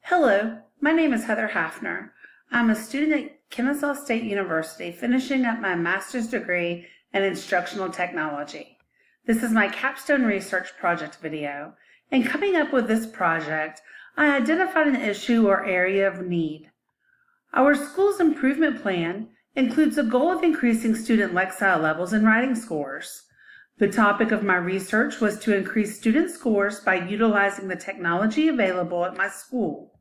Hello, my name is Heather Hafner. I'm a student at Kennesaw State University finishing up my master's degree in instructional technology. This is my capstone research project video. In coming up with this project, I identified an issue or area of need. Our school's improvement plan includes a goal of increasing student Lexile levels and writing scores. The topic of my research was to increase student scores by utilizing the technology available at my school.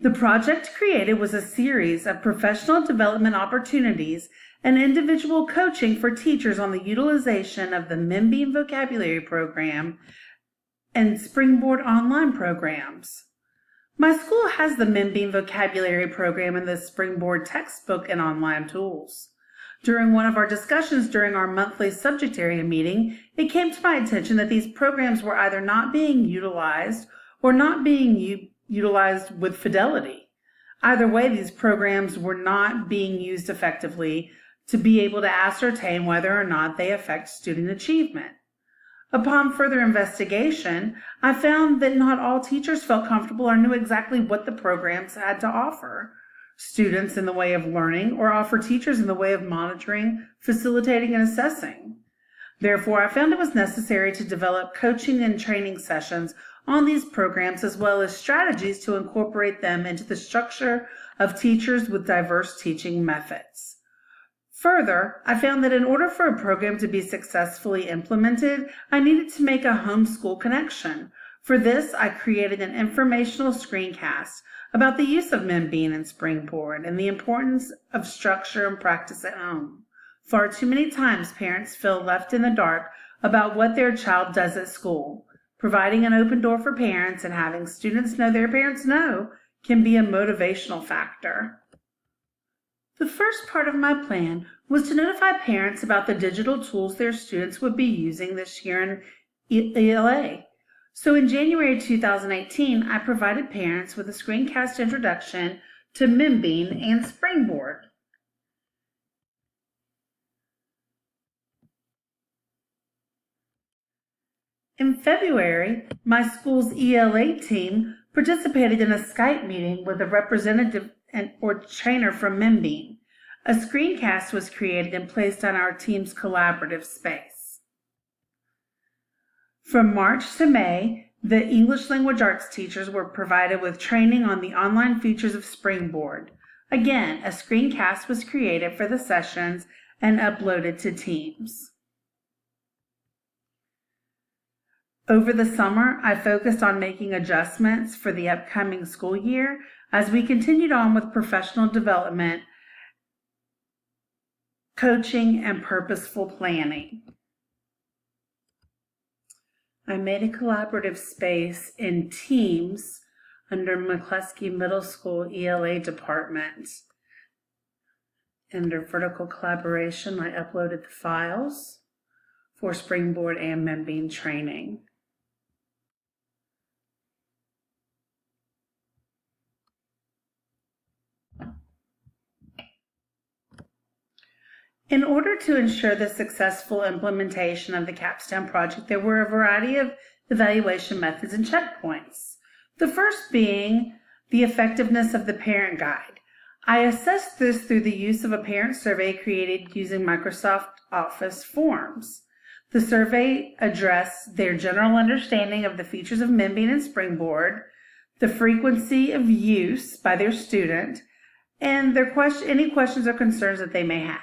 The project created was a series of professional development opportunities and individual coaching for teachers on the utilization of the Membean Vocabulary Program and Springboard online programs. My school has the Membean Vocabulary Program and the Springboard textbook and online tools. During one of our discussions during our monthly subject area meeting, it came to my attention that these programs were either not being utilized or not being utilized with fidelity. Either way, these programs were not being used effectively to be able to ascertain whether or not they affect student achievement. Upon further investigation, I found that not all teachers felt comfortable or knew exactly what the programs had to offer students in the way of learning or offer teachers in the way of monitoring, facilitating, and assessing. Therefore, I found it was necessary to develop coaching and training sessions on these programs as well as strategies to incorporate them into the structure of teachers with diverse teaching methods. Further, I found that in order for a program to be successfully implemented, I needed to make a homeschool connection. For this, I created an informational screencast about the use of Membean and Springboard and the importance of structure and practice at home. Far too many times, parents feel left in the dark about what their child does at school. Providing an open door for parents and having students know their parents know can be a motivational factor. The first part of my plan was to notify parents about the digital tools their students would be using this year in ELA. So in January 2018, I provided parents with a screencast introduction to Membean and Springboard. In February, my school's ELA team participated in a Skype meeting with a representative or trainer from Membean. A screencast was created and placed on our team's collaborative space. From March to May, the English language arts teachers were provided with training on the online features of Springboard. Again, a screencast was created for the sessions and uploaded to Teams. Over the summer, I focused on making adjustments for the upcoming school year as we continued on with professional development, coaching, and purposeful planning. I made a collaborative space in Teams under McCluskey Middle School ELA department. Under vertical collaboration, I uploaded the files for Springboard and Membean training. In order to ensure the successful implementation of the Capstone project, there were a variety of evaluation methods and checkpoints. The first being the effectiveness of the parent guide. I assessed this through the use of a parent survey created using Microsoft Office forms. The survey addressed their general understanding of the features of Membean and Springboard, the frequency of use by their student, and any questions or concerns that they may have.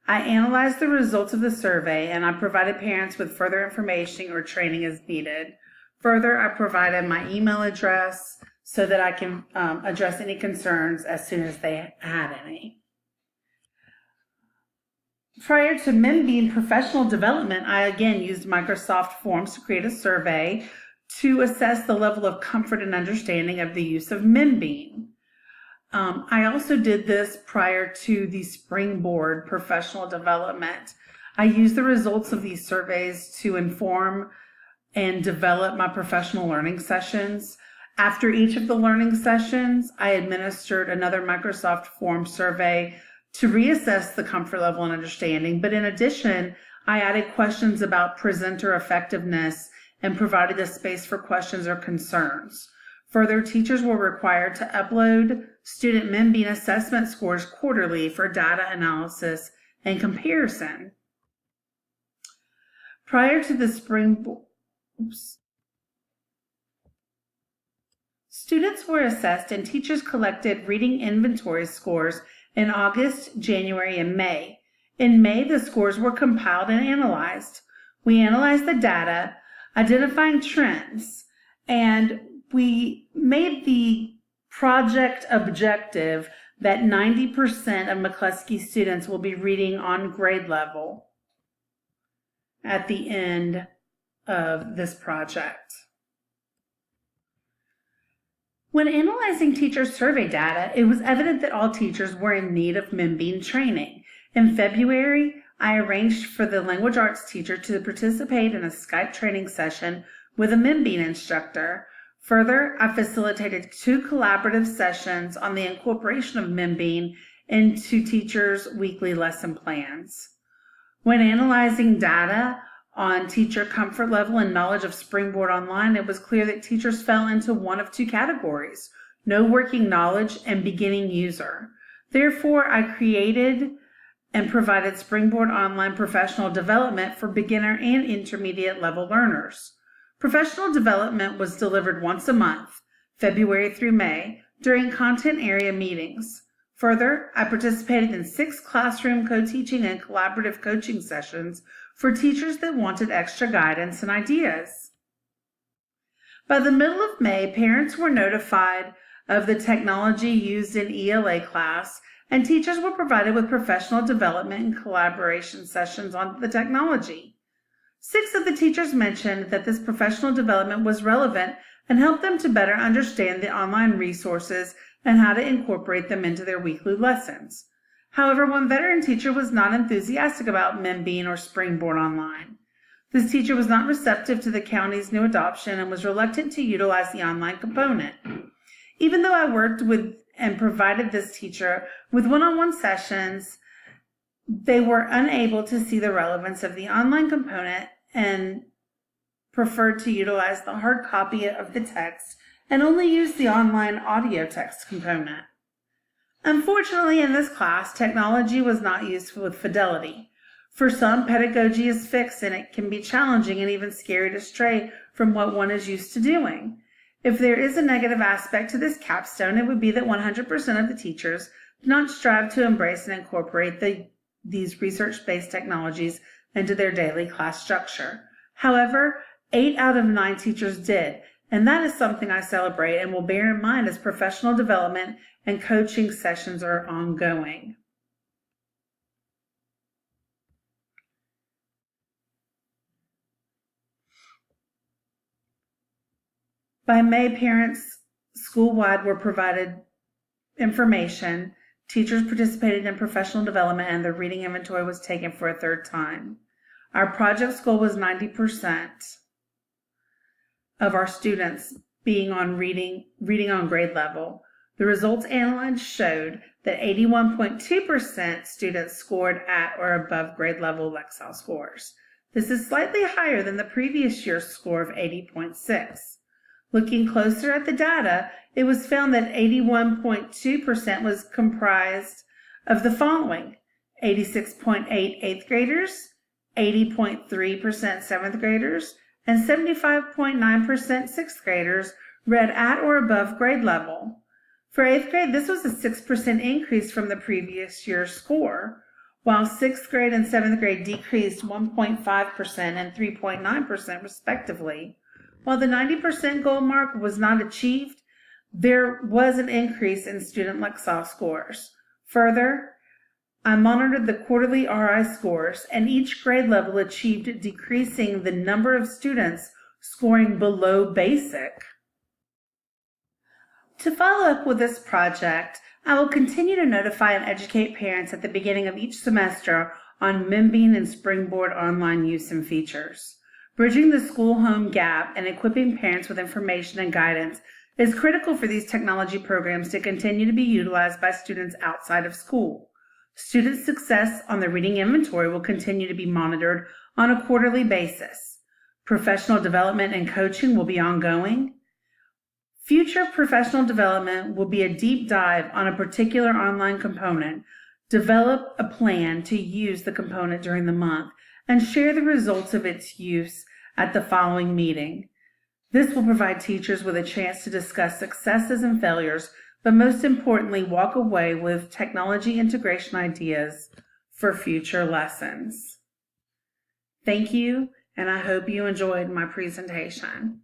I analyzed the results of the survey and I provided parents with further information or training as needed. Further, I provided my email address so that I can address any concerns as soon as they had any. Prior to Membean professional development, I again used Microsoft Forms to create a survey to assess the level of comfort and understanding of the use of Membean. I also did this prior to the Springboard professional development. I used the results of these surveys to inform and develop my professional learning sessions. After each of the learning sessions, I administered another Microsoft Form survey to reassess the comfort level and understanding. But in addition, I added questions about presenter effectiveness and provided a space for questions or concerns. Further, teachers were required to upload student MemBean assessment scores quarterly for data analysis and comparison. Prior to the students were assessed and teachers collected reading inventory scores in August, January, and May. In May, the scores were compiled and analyzed. We analyzed the data, identifying trends, and we made the project objective that 90% of McCluskey students will be reading on grade level at the end of this project. When analyzing teacher survey data, it was evident that all teachers were in need of MemBean training. In February, I arranged for the language arts teacher to participate in a Skype training session with a MemBean instructor. Further, I facilitated 2 collaborative sessions on the incorporation of MemBean into teachers' weekly lesson plans. When analyzing data on teacher comfort level and knowledge of Springboard Online, it was clear that teachers fell into one of 2 categories: no working knowledge and beginning user. Therefore, I created and provided Springboard Online professional development for beginner and intermediate level learners. Professional development was delivered once a month, February through May, during content area meetings. Further, I participated in 6 classroom co-teaching and collaborative coaching sessions for teachers that wanted extra guidance and ideas. By the middle of May, parents were notified of the technology used in ELA class, and teachers were provided with professional development and collaboration sessions on the technology. 6 of the teachers mentioned that this professional development was relevant and helped them to better understand the online resources and how to incorporate them into their weekly lessons. However, one veteran teacher was not enthusiastic about MemBean or Springboard Online. This teacher was not receptive to the county's new adoption and was reluctant to utilize the online component. Even though I worked with and provided this teacher with one-on-one sessions, they were unable to see the relevance of the online component and preferred to utilize the hard copy of the text and only use the online audio text component. Unfortunately, in this class, technology was not used with fidelity. For some, pedagogy is fixed and it can be challenging and even scary to stray from what one is used to doing. If there is a negative aspect to this capstone, it would be that 100% of the teachers do not strive to embrace and incorporate these research-based technologies into their daily class structure. However, 8 out of 9 teachers did, and that is something I celebrate and will bear in mind as professional development and coaching sessions are ongoing. By May, parents school-wide were provided information, teachers participated in professional development, and the reading inventory was taken for a 3rd time. Our project goal was 90% of our students being on reading on grade level. The results analyzed showed that 81.2% students scored at or above grade level Lexile scores. This is slightly higher than the previous year's score of 80.6. Looking closer at the data, it was found that 81.2% was comprised of the following: 86.8 8th graders, 80.3% 7th graders, and 75.9% 6th graders read at or above grade level. For 8th grade, this was a 6% increase from the previous year's score, while 6th grade and 7th grade decreased 1.5% and 3.9% respectively. While the 90% goal mark was not achieved, there was an increase in student Lexile scores. Further, I monitored the quarterly RI scores, and each grade level achieved decreasing the number of students scoring below basic. To follow up with this project, I will continue to notify and educate parents at the beginning of each semester on MemBean and Springboard Online use and features. Bridging the school-home gap and equipping parents with information and guidance is critical for these technology programs to continue to be utilized by students outside of school. Student success on the reading inventory will continue to be monitored on a quarterly basis. Professional development and coaching will be ongoing. Future professional development will be a deep dive on a particular online component, develop a plan to use the component during the month, and share the results of its use at the following meeting. This will provide teachers with a chance to discuss successes and failures, but most importantly, walk away with technology integration ideas for future lessons. Thank you, and I hope you enjoyed my presentation.